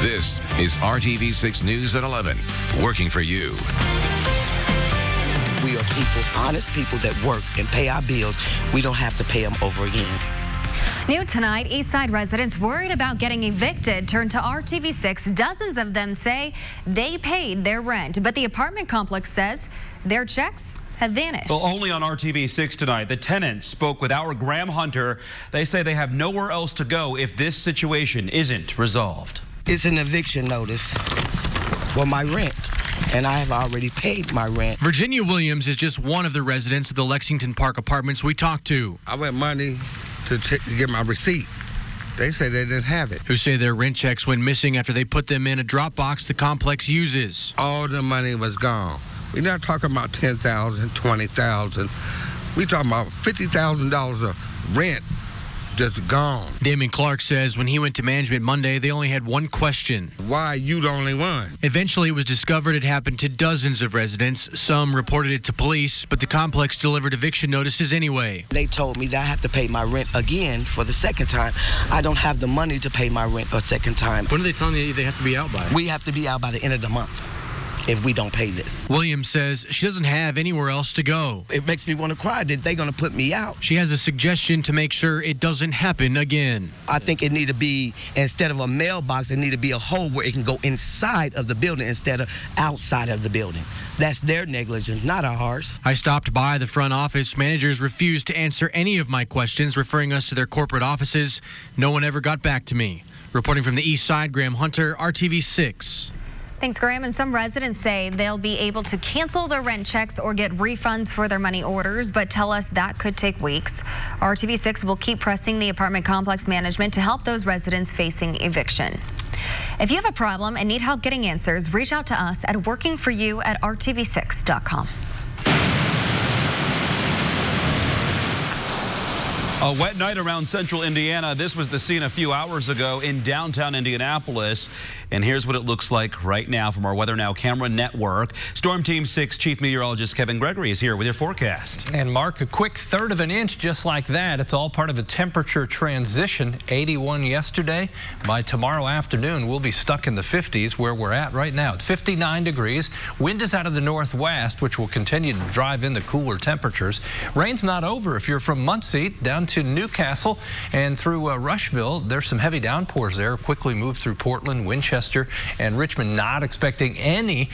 This is RTV6 News at 11, working for you. We are people, honest people that work and pay our bills. We don't have to pay them over again. New tonight, Eastside residents worried about getting evicted turn to RTV6. Dozens of them say they paid their rent, but the apartment complex says their checks have vanished. Well, only on RTV6 tonight, the tenants spoke with our Graham Hunter. They say they have nowhere else to go if this situation isn't resolved. It's an eviction notice for my rent, and I have already paid my rent. Virginia Williams is just one of the residents of the Lexington Park apartments we talked to. I went Monday to get my receipt. They said they didn't have it. Who say their rent checks went missing after they put them in a drop box the complex uses. All the money was gone. We're not talking about $10,000, $20,000. We're talking about $50,000 of rent just gone. Damon Clark says when he went to management Monday, they only had one question. Why are you the only one? Eventually, it was discovered it happened to dozens of residents. Some reported it to police, but the complex delivered eviction notices anyway. They told me that I have to pay my rent again for the second time. I don't have the money to pay my rent a second time. When are they telling you they have to be out by? We have to be out by the end of the month if we don't pay this. Williams says she doesn't have anywhere else to go. It makes me want to cry that they're going to put me out. She has a suggestion to make sure it doesn't happen again. I think it need to be, instead of a mailbox, it need to be a hole where it can go inside of the building instead of outside of the building. That's their negligence, not ours. I stopped by the front office. Managers refused to answer any of my questions, referring us to their corporate offices. No one ever got back to me. Reporting from the East Side, Graham Hunter, RTV6. Thanks, Graham. And some residents say they'll be able to cancel their rent checks or get refunds for their money orders, but tell us that could take weeks. RTV6 will keep pressing the apartment complex management to help those residents facing eviction. If you have a problem and need help getting answers, reach out to us at workingforyou@rtv6.com. A wet night around central Indiana. This was the scene a few hours ago in downtown Indianapolis. And here's what it looks like right now from our Weather Now camera network. Storm Team 6 Chief Meteorologist Kevin Gregory is here with your forecast. And Mark, a quick third of an inch just like that. It's all part of a temperature transition. 81 yesterday. By tomorrow afternoon, we'll be stuck in the 50s where we're at right now. It's 59 degrees. Wind is out of the northwest, which will continue to drive in the cooler temperatures. Rain's not over if you're from Muncie down to Newcastle and through Rushville. There's some heavy downpours there. Quickly move through Portland, Winchester, and Richmond. Not expecting any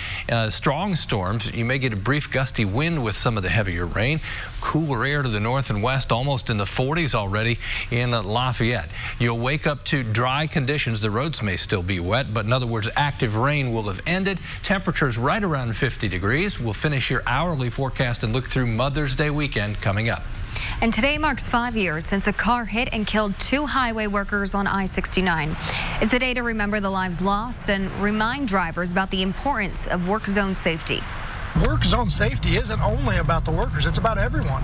strong storms. You may get a brief gusty wind with some of the heavier rain. Cooler air to the north and west, almost in the 40s already in Lafayette. You'll wake up to dry conditions. The roads may still be wet, but in other words, active rain will have ended. Temperatures right around 50 degrees. We'll finish your hourly forecast and look through Mother's Day weekend coming up. And today marks 5 years since a car hit and killed 2 highway workers on I-69. It's a day to remember the lives lost and remind drivers about the importance of work zone safety. Work zone safety isn't only about the workers, it's about everyone.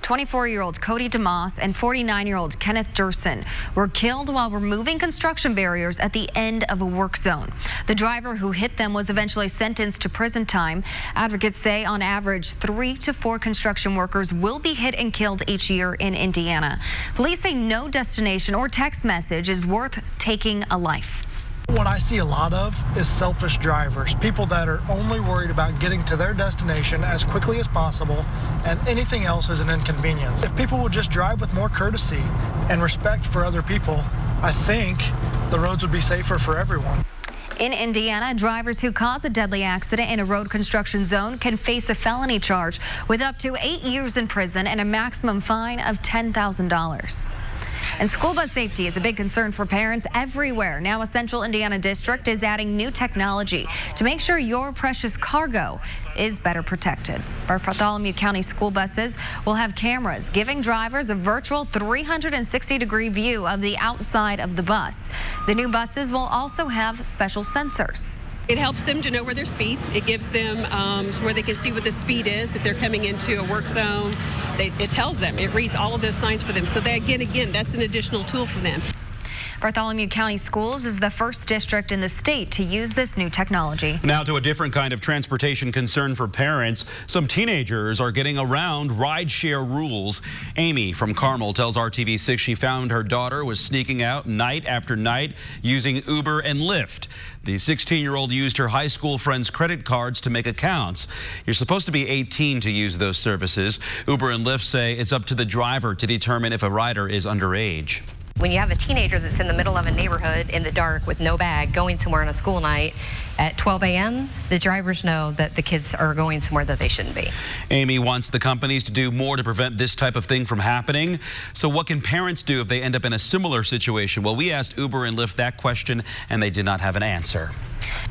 24-year-old Cody DeMoss and 49-year-old Kenneth Durson were killed while removing construction barriers at the end of a work zone. The driver who hit them was eventually sentenced to prison time. Advocates say on average 3 to 4 construction workers will be hit and killed each year in Indiana. Police say no destination or text message is worth taking a life. What I see a lot of is selfish drivers, people that are only worried about getting to their destination as quickly as possible, and anything else is an inconvenience. If people would just drive with more courtesy and respect for other people, I think the roads would be safer for everyone. In Indiana, drivers who cause a deadly accident in a road construction zone can face a felony charge with up to 8 years in prison and a maximum fine of $10,000. And school bus safety is a big concern for parents everywhere. Now a central Indiana district is adding new technology to make sure your precious cargo is better protected. Bartholomew County school buses will have cameras giving drivers a virtual 360-degree view of the outside of the bus. The new buses will also have special sensors. It helps them to know where their speed. It gives them where they can see what the speed is. If they're coming into a work zone, it tells them. It reads all of those signs for them. So that, again, that's an additional tool for them. Bartholomew County Schools is the first district in the state to use this new technology. Now to a different kind of transportation concern for parents. Some teenagers are getting around rideshare rules. Amy from Carmel tells RTV6 she found her daughter was sneaking out night after night using Uber and Lyft. The 16-year-old used her high school friend's credit cards to make accounts. You're supposed to be 18 to use those services. Uber and Lyft say it's up to the driver to determine if a rider is underage. When you have a teenager that's in the middle of a neighborhood in the dark with no bag going somewhere on a school night at 12 a.m., the drivers know that the kids are going somewhere that they shouldn't be. Amy wants the companies to do more to prevent this type of thing from happening. So what can parents do if they end up in a similar situation? Well, we asked Uber and Lyft that question, and they did not have an answer.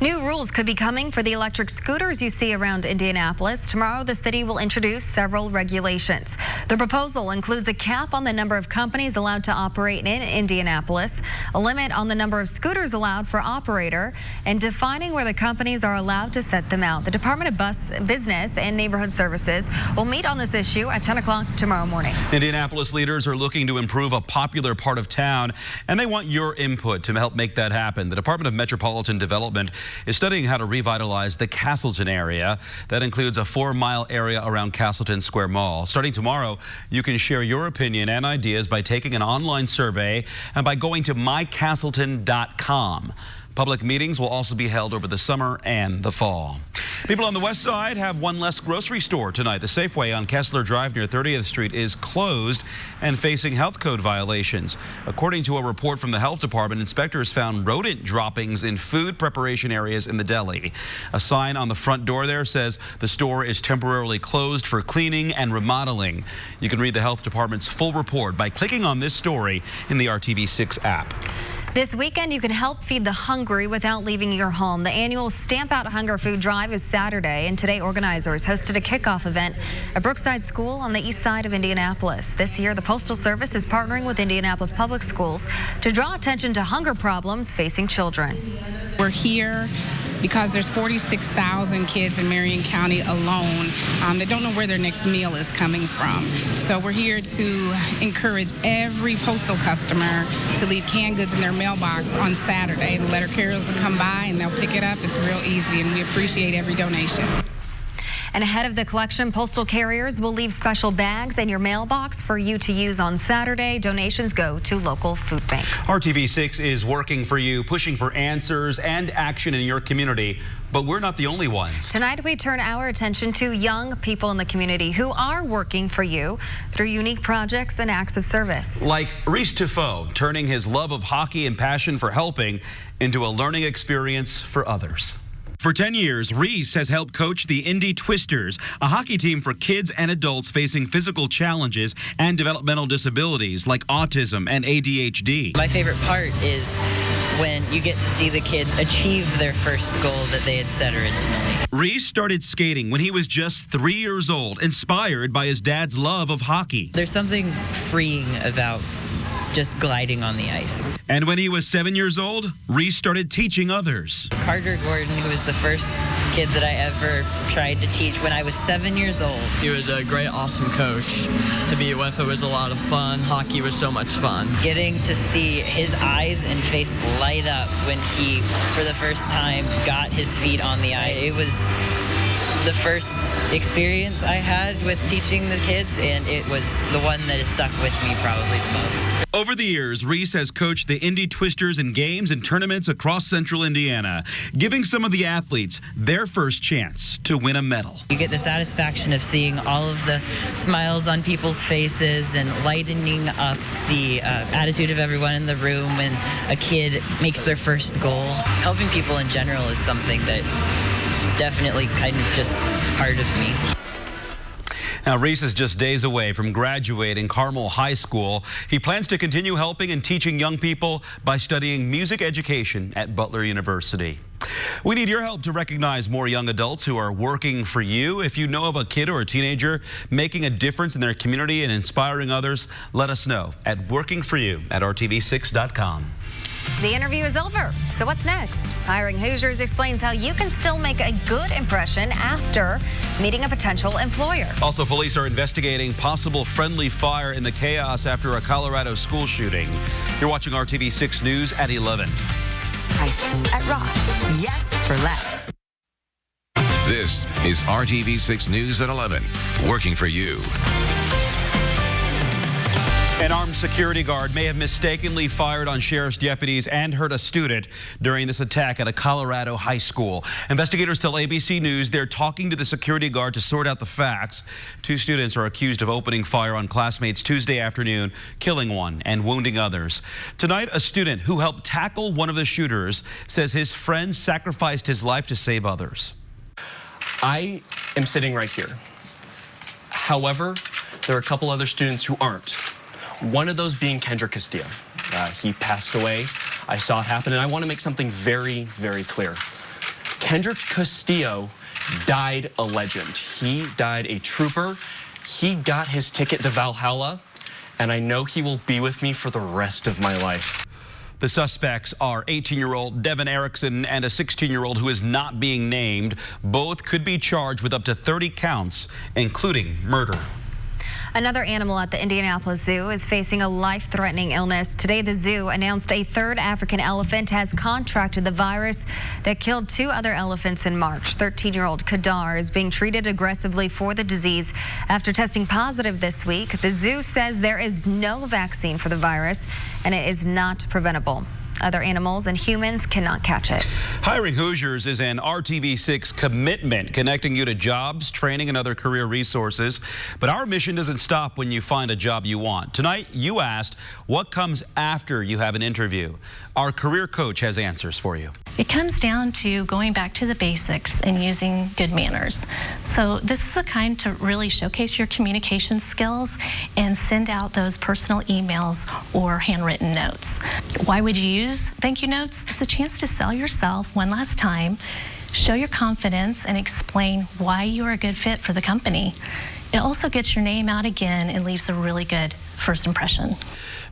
New rules could be coming for the electric scooters you see around Indianapolis. Tomorrow, the city will introduce several regulations. The proposal includes a cap on the number of companies allowed to operate in Indianapolis, a limit on the number of scooters allowed per operator, and defining where the companies are allowed to set them out. The Department of Business and Neighborhood Services will meet on this issue at 10 o'clock tomorrow morning. Indianapolis leaders are looking to improve a popular part of town, and they want your input to help make that happen. The Department of Metropolitan Development is studying how to revitalize the Castleton area. That includes a 4-mile area around Castleton Square Mall. Starting tomorrow, you can share your opinion and ideas by taking an online survey and by going to mycastleton.com. Public meetings will also be held over the summer and the fall. People on the west side have one less grocery store tonight. The Safeway on Kessler Drive near 30th Street is closed and facing health code violations. According to a report from the health department, inspectors found rodent droppings in food preparation areas in the deli. A sign on the front door there says the store is temporarily closed for cleaning and remodeling. You can read the health department's full report by clicking on this story in the RTV6 app. This weekend, you can help feed the hungry without leaving your home. The annual Stamp Out Hunger Food Drive is Saturday, and today organizers hosted a kickoff event at Brookside School on the east side of Indianapolis. This year, the Postal Service is partnering with Indianapolis Public Schools to draw attention to hunger problems facing children. We're here because there's 46,000 kids in Marion County alone that don't know where their next meal is coming from. So we're here to encourage every postal customer to leave canned goods in their mailbox on Saturday. The letter carriers will come by and they'll pick it up. It's real easy, and we appreciate every donation. And ahead of the collection, postal carriers will leave special bags in your mailbox for you to use on Saturday. Donations go to local food banks. RTV6 is working for you, pushing for answers and action in your community. But we're not the only ones. Tonight, we turn our attention to young people in the community who are working for you through unique projects and acts of service. Like Reese Tufo, turning his love of hockey and passion for helping into a learning experience for others. For 10 years, Reese has helped coach the Indy Twisters, a hockey team for kids and adults facing physical challenges and developmental disabilities like autism and ADHD. My favorite part is when you get to see the kids achieve their first goal that they had set originally. Reese started skating when he was just 3 years old, inspired by his dad's love of hockey. There's something freeing about just gliding on the ice. And when he was 7 years old, Reese started teaching others. Carter Gordon, who was the first kid that I ever tried to teach when I was 7 years old. He was a great, awesome coach to be with. It was a lot of fun. Hockey was so much fun. Getting to see his eyes and face light up when he, for the first time, got his feet on the ice. It was the first experience I had with teaching the kids, and it was the one that has stuck with me probably the most. Over the years, Reese has coached the Indy Twisters in games and tournaments across central Indiana, giving some of the athletes their first chance to win a medal. You get the satisfaction of seeing all of the smiles on people's faces and lightening up the attitude of everyone in the room when a kid makes their first goal. Helping people in general is something that is definitely kind of just part of me. Now, Reese is just days away from graduating Carmel High School. He plans to continue helping and teaching young people by studying music education at Butler University. We need your help to recognize more young adults who are working for you. If you know of a kid or a teenager making a difference in their community and inspiring others, let us know at workingforyou@rtv6.com. The interview is over. So what's next? Hiring Hoosiers explains how you can still make a good impression after meeting a potential employer. Also, police are investigating possible friendly fire in the chaos after a Colorado school shooting. You're watching RTV6 News at 11. Prices at Ross. Yes for less. This is RTV6 News at 11, working for you. An armed security guard may have mistakenly fired on sheriff's deputies and hurt a student during this attack at a Colorado high school. Investigators tell ABC News they're talking to the security guard to sort out the facts. 2 students are accused of opening fire on classmates Tuesday afternoon, killing one and wounding others. Tonight, a student who helped tackle one of the shooters says his friend sacrificed his life to save others. I am sitting right here. However, there are a couple other students who aren't. One of those being Kendrick Castillo. He passed away. I saw it happen, and I want to make something very, very clear. Kendrick Castillo died a legend. He died a trooper. He got his ticket to Valhalla, and I know he will be with me for the rest of my life. The suspects are 18-year-old Devin Erickson and a 16-year-old who is not being named. Both could be charged with up to 30 counts, including murder. Another animal at the Indianapolis Zoo is facing a life-threatening illness. Today, the zoo announced a third African elephant has contracted the virus that killed 2 other elephants in March. 13-year-old Kadar is being treated aggressively for the disease after testing positive this week. The zoo says there is no vaccine for the virus and it is not preventable. Other animals and humans cannot catch it. Hiring Hoosiers is an RTV6 commitment, connecting you to jobs, training, and other career resources. But our mission doesn't stop when you find a job you want. Tonight, you asked, what comes after you have an interview? Our career coach has answers for you. It comes down to going back to the basics and using good manners. So this is the kind to really showcase your communication skills and send out those personal emails or handwritten notes. Why would you use thank you notes? It's a chance to sell yourself one last time, show your confidence, and explain why you are a good fit for the company. It also gets your name out again and leaves a really good first impression.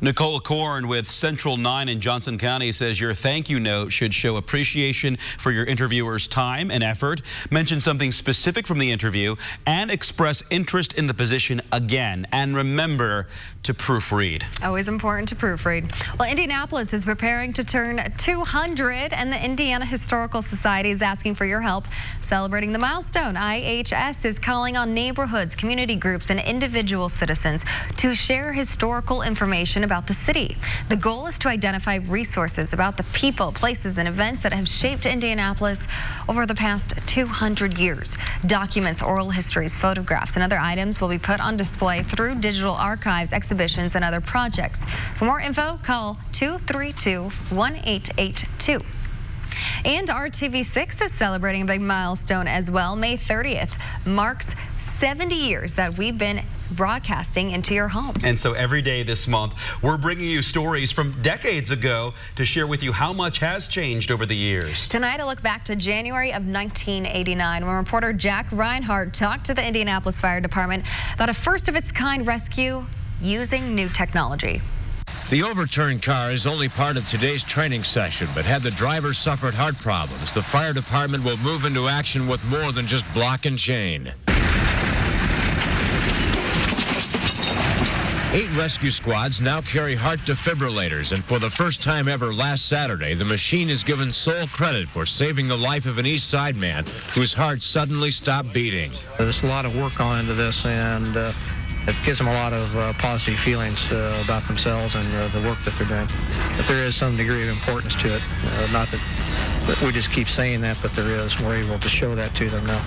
Nicole Korn with Central 9 in Johnson County says your thank you note should show appreciation for your interviewer's time and effort, mention something specific from the interview, and express interest in the position again. And remember to proofread. Always important to proofread. Well, Indianapolis is preparing to turn 200, and the Indiana Historical Society is asking for your help celebrating the milestone. IHS is calling on neighborhoods, community groups, and individual citizens to share historical information about the city. The goal is to identify resources about the people, places, and events that have shaped Indianapolis over the past 200 years. Documents, oral histories, photographs, and other items will be put on display through digital archives, exhibitions, and other projects. For more info, call 232-1882. And RTV6 is celebrating a big milestone as well. May 30th marks 70 years that we've been broadcasting into your home. And so every day this month, we're bringing you stories from decades ago to share with you how much has changed over the years. Tonight, a look back to January of 1989 when reporter Jack Reinhardt talked to the Indianapolis Fire Department about a first-of-its-kind rescue using new technology. The overturned car is only part of today's training session, but had the driver suffered heart problems, the fire department will move into action with more than just block and chain. 8 rescue squads now carry heart defibrillators, and for the first time ever last Saturday, the machine is given sole credit for saving the life of an East Side man whose heart suddenly stopped beating. There's a lot of work gone into this, and it gives them a lot of positive feelings about themselves and the work that they're doing. But there is some degree of importance to it. Not that we just keep saying that, but there is. We're able to show that to them now.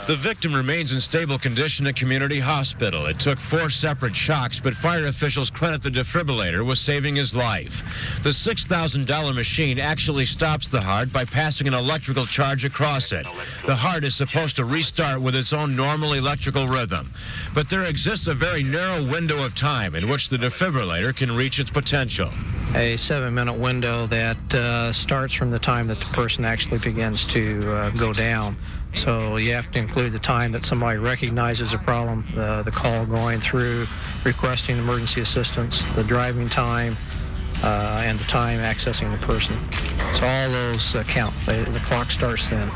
The victim remains in stable condition at Community Hospital. It took 4 separate shocks, but fire officials credit the defibrillator with saving his life. The $6,000 machine actually stops the heart by passing an electrical charge across it. The heart is supposed to restart with its own normal electrical rhythm. But there exists a very narrow window of time in which the defibrillator can reach its potential. A 7-minute window that starts from the time that the person actually begins to go down. So you have to include the time that somebody recognizes a problem, the call going through, requesting emergency assistance, the driving time, and the time accessing the person. So all those count. The clock starts then.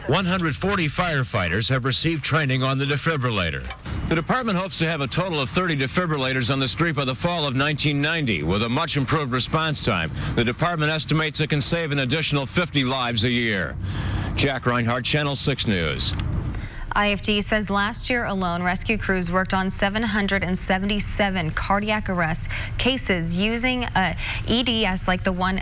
140 firefighters have received training on the defibrillator. The department hopes to have a total of 30 defibrillators on the street by the fall of 1990. With a much improved response time, the department estimates it can save an additional 50 lives a year. Jack Reinhardt, Channel 6 News. IFD says last year alone, rescue crews worked on 777 cardiac arrest cases using EDS like the one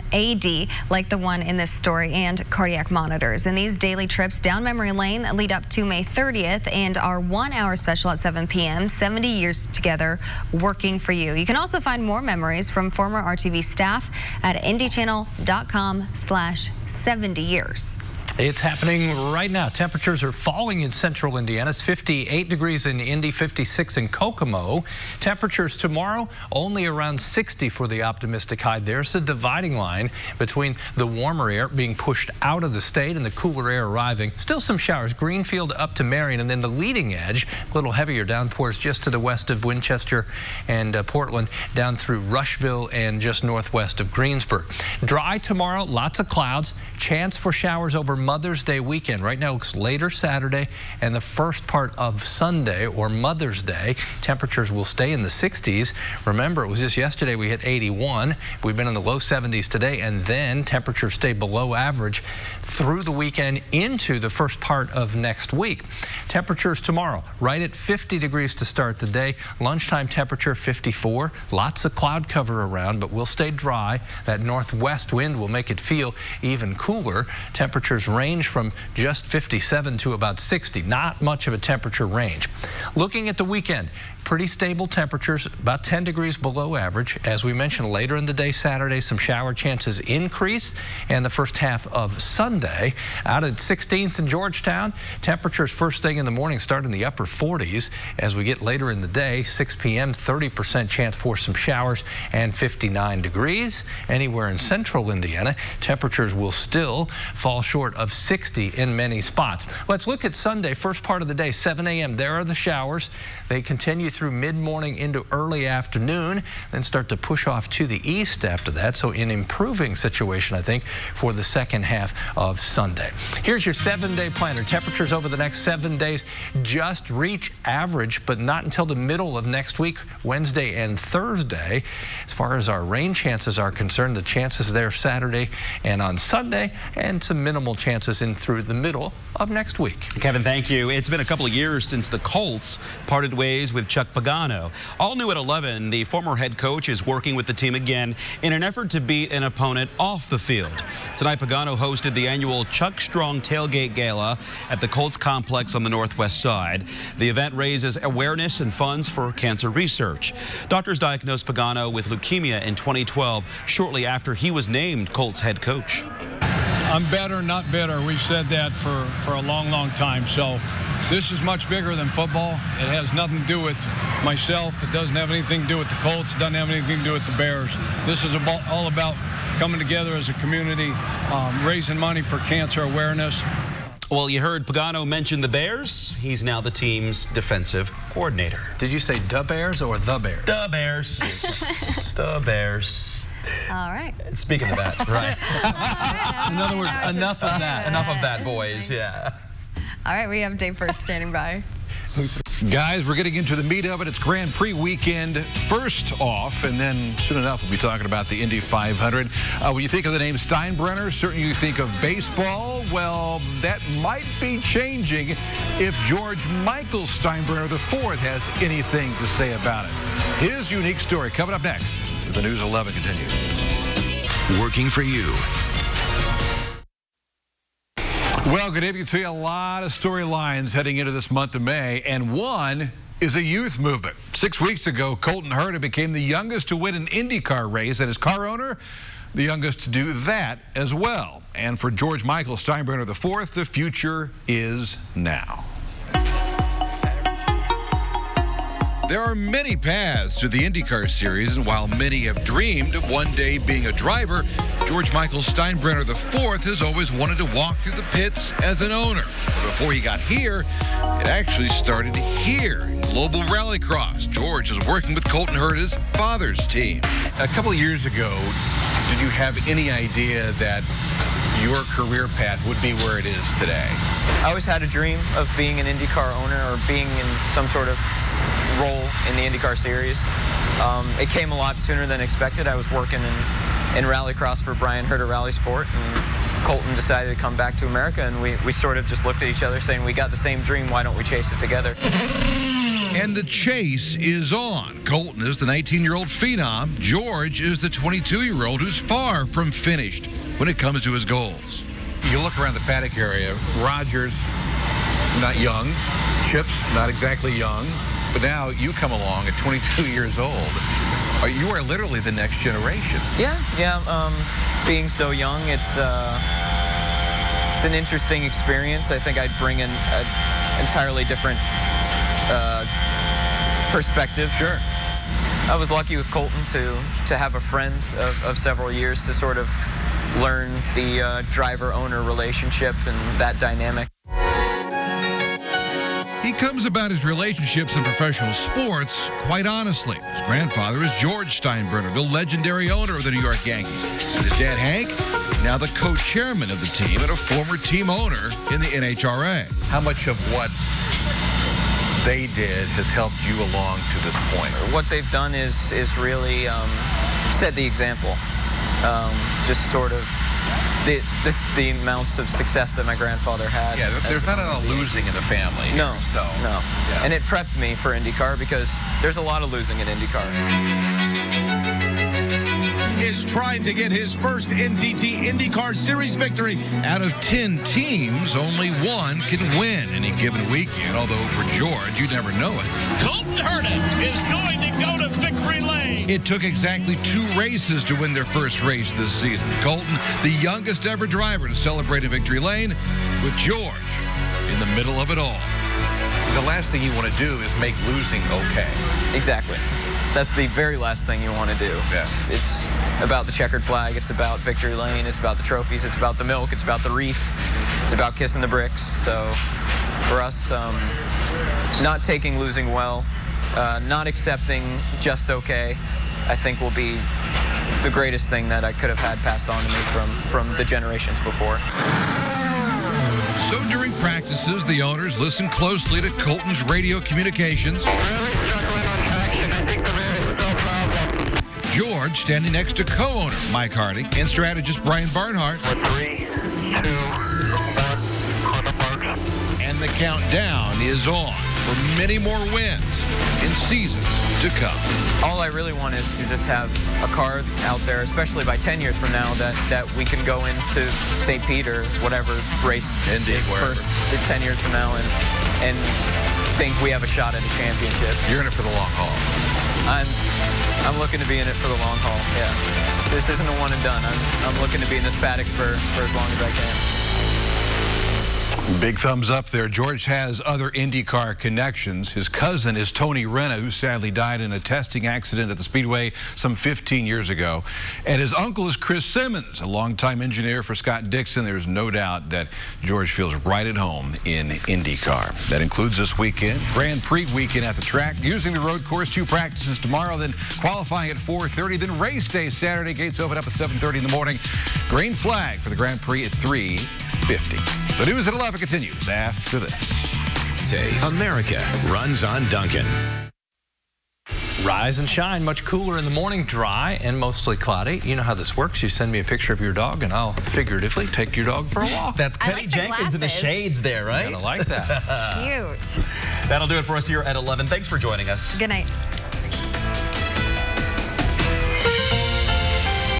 in this story and cardiac monitors. And these daily trips down memory lane lead up to May 30th and our 1-hour special at 7 p.m. 70 years together working for you. You can also find more memories from former RTV staff at indychannel.com/70 years. It's happening right now. Temperatures are falling in central Indiana. It's 58 degrees in Indy, 56 in Kokomo. Temperatures tomorrow only around 60 for the optimistic high. There's the dividing line between the warmer air being pushed out of the state and the cooler air arriving. Still some showers. Greenfield up to Marion, and then the leading edge, a little heavier downpours just to the west of Winchester and Portland, down through Rushville and just northwest of Greensburg. Dry tomorrow, lots of clouds, chance for showers over Mother's Day weekend. Right now it's later Saturday and the first part of Sunday or Mother's Day. Temperatures will stay in the 60s. Remember, it was just yesterday we hit 81. We've been in the low 70s today, and then temperatures stay below average through the weekend into the first part of next week. Temperatures tomorrow right at 50 degrees to start the day. Lunchtime temperature 54. Lots of cloud cover around, but we'll stay dry. That northwest wind will make it feel even cooler. Temperatures range from just 57 to about 60. Not much of a temperature range. Looking at the weekend, pretty stable temperatures, about 10 degrees below average. As we mentioned, later in the day Saturday, some shower chances increase, and the first half of Sunday. Out at 16th in Georgetown, temperatures first thing in the morning start in the upper 40s. As we get later in the day, 6 p.m., 30% chance for some showers and 59 degrees. Anywhere in central Indiana, temperatures will still fall short of 60 in many spots. Let's look at Sunday, first part of the day, 7 a.m. There are the showers. They continue through mid-morning into early afternoon, then start to push off to the east after that. So an improving situation, I think, for the second half of Sunday. Here's your 7-day planner. Temperatures over the next 7 days just reach average, but not until the middle of next week, Wednesday and Thursday. As far as our rain chances are concerned, the chances there Saturday and on Sunday, and some minimal chances in through the middle of next week. Kevin, thank you. It's been a couple of years since the Colts parted ways with Chuck Pagano. All new at 11, the former head coach is working with the team again in an effort to beat an opponent off the field. Tonight, Pagano hosted the annual Chuck Strong Tailgate Gala at the Colts complex on the northwest side. The event raises awareness and funds for cancer research. Doctors diagnosed Pagano with leukemia in 2012, shortly after he was named Colts head coach. I'm better, not bitter. We've said that for a long, long time. So this is much bigger than football. It has nothing to do with myself. It doesn't have anything to do with the Colts. It doesn't have anything to do with the Bears. This is all about coming together as a community, raising money for cancer awareness. Well, you heard Pagano mention the Bears. He's now the team's defensive coordinator. Did you say the Bears or the Bears? The Bears. The Bears. All right. Speaking of that, right. In other words, enough of that. Enough of that, boys, yeah. All right, we have Dave First standing by. Guys, we're getting into the meat of it. It's Grand Prix weekend first off, and then soon enough we'll be talking about the Indy 500. When you think of the name Steinbrenner, certainly you think of baseball. Well, that might be changing if George Michael Steinbrenner IV has anything to say about it. His unique story coming up next. The News 11 continues. Working for you. Well, good evening to you. A lot of storylines heading into this month of May, and one is a youth movement. 6 weeks ago, Colton Herta became the youngest to win an IndyCar race, and as car owner, the youngest to do that as well. And for George Michael Steinbrenner IV, the future is now. There are many paths to the IndyCar series, and while many have dreamed of one day being a driver, George Michael Steinbrenner IV has always wanted to walk through the pits as an owner. But before he got here, it actually started here in Global Rallycross. George is working with Colton Herta's father's team. A couple of years ago, did you have any idea that your career path would be where it is today? I always had a dream of being an IndyCar owner or being in some sort of role in the IndyCar series. It came a lot sooner than expected. I was working in rallycross for Brian Herta Rally Sport, and Colton decided to come back to America, and we sort of just looked at each other saying, we got the same dream, why don't we chase it together? And the chase is on. Colton is the 19-year-old phenom. George is the 22-year-old who's far from finished when it comes to his goals. You look around the paddock area, Rogers, not young, Chips, not exactly young, but now you come along at 22 years old. You are literally the next generation. Yeah. Being so young, it's an interesting experience. I think I'd bring in an entirely different perspective. Sure. I was lucky with Colton to have a friend of several years to sort of learn the driver-owner relationship and that dynamic. He comes about his relationships in professional sports quite honestly. His grandfather is George Steinbrenner, the legendary owner of the New York Yankees. And his dad, Hank, now the co-chairman of the team and a former team owner in the NHRA. How much of what they did has helped you along to this point? What they've done is really set the example. Just sort of the amounts of success that my grandfather had. Yeah, there's not a lot of losing in the family. No, here, so. No. Yeah. And it prepped me for IndyCar because there's a lot of losing in IndyCar. Is trying to get his first NTT IndyCar Series victory. Out of 10 teams, only one can win any given weekend, although for George, you never know it. Colton Herta is going to go to victory lane. It took exactly 2 races to win their first race this season. Colton, the youngest ever driver to celebrate in victory lane, with George in the middle of it all. The last thing you want to do is make losing okay. Exactly. That's the very last thing you want to do. Yeah. It's about the checkered flag. It's about victory lane. It's about the trophies. It's about the milk. It's about the wreath. It's about kissing the bricks. So for us, not taking losing well, not accepting just okay, I think will be the greatest thing that I could have had passed on to me from the generations before. So during practices, the owners listen closely to Colton's radio communications. George standing next to co-owner Mike Harding and strategist Brian Barnhart. 3, 2, 1, on the marks. And the countdown is on for many more wins in seasons to come. All I really want is to just have a car out there, especially by 10 years from now, that we can go into St. Pete or whatever race Indy, is first 10 years from now and think we have a shot at a championship. You're in it for the long haul. I'm looking to be in it for the long haul, yeah. This isn't a one and done. I'm looking to be in this paddock for as long as I can. Big thumbs up there. George has other IndyCar connections. His cousin is Tony Renna, who sadly died in a testing accident at the Speedway some 15 years ago. And his uncle is Chris Simmons, a longtime engineer for Scott Dixon. There's no doubt that George feels right at home in IndyCar. That includes this weekend, Grand Prix weekend at the track, using the road course, 2 practices tomorrow, then qualifying at 4:30, then race day Saturday. Gates open up at 7:30 in the morning. Green flag for the Grand Prix at 3:50. The news at 11 continues after this. America runs on Duncan. Rise and shine, much cooler in the morning, dry and mostly cloudy. You know how this works. You send me a picture of your dog, and I'll figuratively take your dog for a walk. That's Kenny Jenkins in the shades there, right? I like that. Cute. That'll do it for us here at 11. Thanks for joining us. Good night.